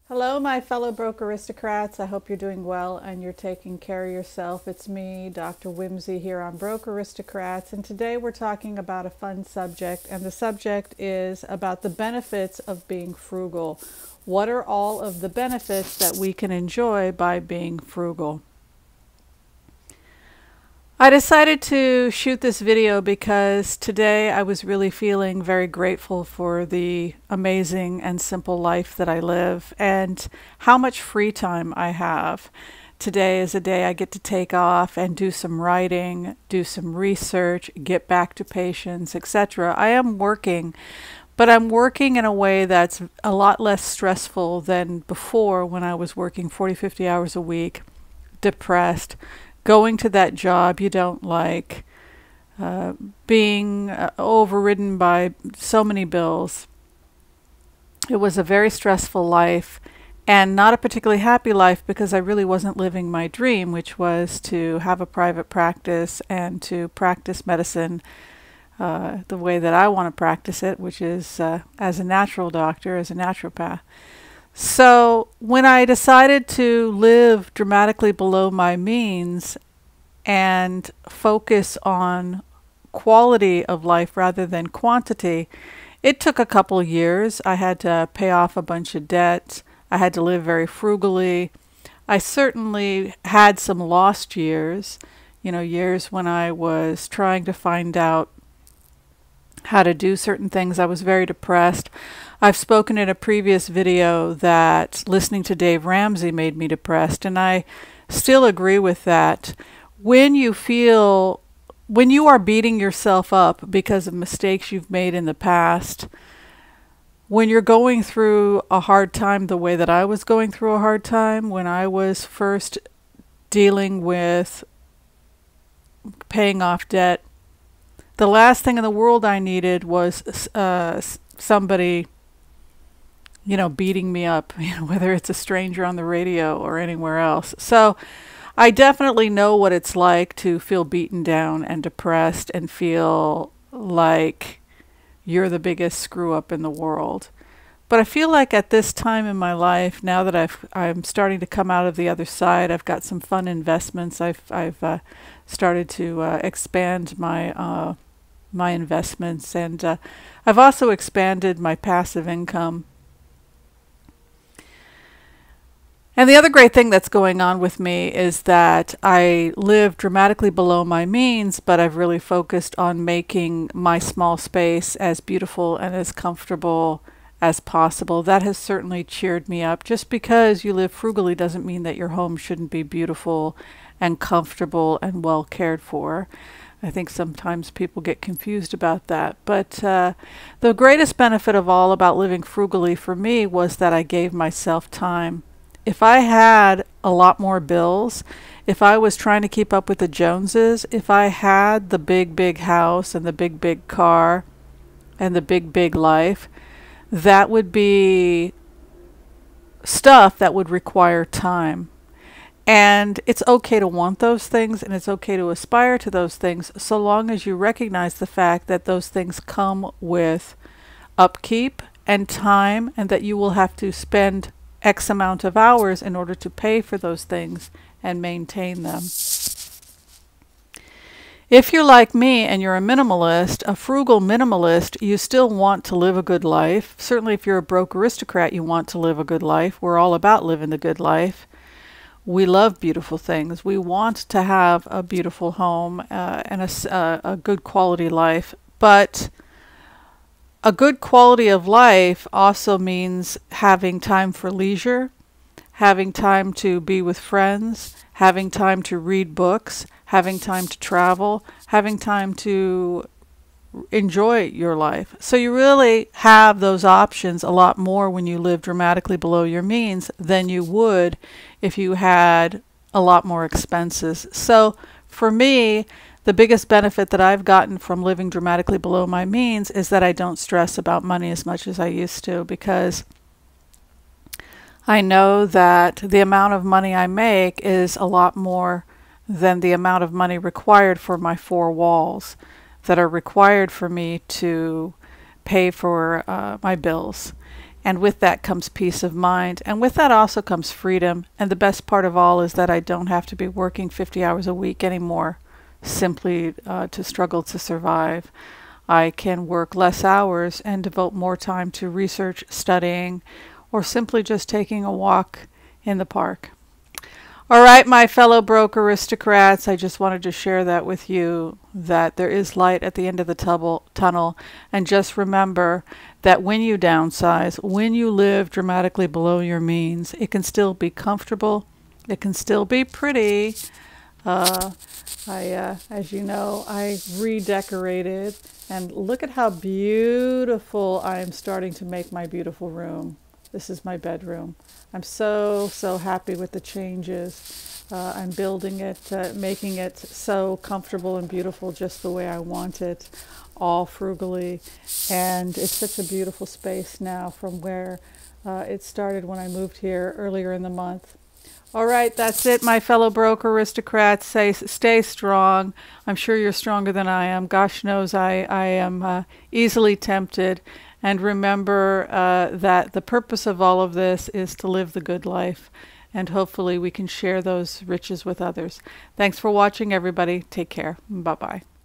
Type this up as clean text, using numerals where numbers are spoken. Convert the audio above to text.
Hello, my fellow broke aristocrats. I hope you're doing well and you're taking care of yourself. It's me, Dr. Whimsy, here on Broke Aristocrats, and today we're talking about a fun subject, and the subject is about the benefits of being frugal. What are all of the benefits that we can enjoy by being frugal? I decided to shoot this video because today I was really feeling very grateful for the amazing and simple life that I live and how much free time I have. Today is a day I get to take off and do some writing, do some research, get back to patients, etc. I am working, but I'm working in a way that's a lot less stressful than before when I was working 40, 50 hours a week, depressed, going to that job you don't like, being overridden by so many bills. It was a very stressful life and not a particularly happy life because I really wasn't living my dream, which was to have a private practice and to practice medicine the way that I want to practice it, which is as a natural doctor, as a naturopath. So when I decided to live dramatically below my means and focus on quality of life rather than quantity, it took a couple of years. I had to pay off a bunch of debt. I had to live very frugally. I certainly had some lost years, years when I was trying to find out how to do certain things. I was very depressed. I've spoken in a previous video that listening to Dave Ramsey made me depressed, and I still agree with that. When you are beating yourself up because of mistakes you've made in the past, when you're going through a hard time the way that I was going through a hard time, when I was first dealing with paying off debt, the last thing in the world I needed was somebody, beating me up, whether it's a stranger on the radio or anywhere else. So I definitely know what it's like to feel beaten down and depressed and feel like you're the biggest screw up in the world. But I feel like at this time in my life, now that I'm starting to come out of the other side, I've got some fun investments. I've started to expand my investments, and I've also expanded my passive income. And the other great thing that's going on with me is that I live dramatically below my means, but I've really focused on making my small space as beautiful and as comfortable as possible. That has certainly cheered me up. Just because you live frugally doesn't mean that your home shouldn't be beautiful and comfortable and well cared for. I think sometimes people get confused about that. But the greatest benefit of all about living frugally for me was that I gave myself time. If I had a lot more bills, if I was trying to keep up with the Joneses, if I had the big, big house and the big, big car and the big, big life, that would be stuff that would require time. And it's okay to want those things, and it's okay to aspire to those things, so long as you recognize the fact that those things come with upkeep and time, and that you will have to spend X amount of hours in order to pay for those things and maintain them. If you're like me and you're a minimalist, a frugal minimalist, you still want to live a good life. Certainly if you're a broke aristocrat, you want to live a good life. We're all about living the good life. We love beautiful things. We want to have a beautiful home and a good quality life. But a good quality of life also means having time for leisure, having time to be with friends, having time to read books, having time to travel, having time to enjoy your life. So you really have those options a lot more when you live dramatically below your means than you would if you had a lot more expenses. So for me, the biggest benefit that I've gotten from living dramatically below my means is that I don't stress about money as much as I used to, because I know that the amount of money I make is a lot more than the amount of money required for my four walls that are required for me to pay for my bills. And with that comes peace of mind. And with that also comes freedom. And the best part of all is that I don't have to be working 50 hours a week anymore simply to struggle to survive. I can work less hours and devote more time to research, studying, or simply just taking a walk in the park. All right, my fellow broke aristocrats, I just wanted to share that with you, that there is light at the end of the tunnel. And just remember that when you downsize, when you live dramatically below your means, it can still be comfortable. It can still be pretty. As you know, I redecorated, and look at how beautiful I am starting to make my beautiful room. This is my bedroom. I'm so happy with the changes. I'm building it, making it so comfortable and beautiful just the way I want it, all frugally. And it's such a beautiful space now from where it started when I moved here earlier in the month. All right, that's it, my fellow broke aristocrats. Stay strong. I'm sure you're stronger than I am. Gosh knows I am easily tempted. And remember that the purpose of all of this is to live the good life. And hopefully we can share those riches with others. Thanks for watching, everybody. Take care. Bye-bye.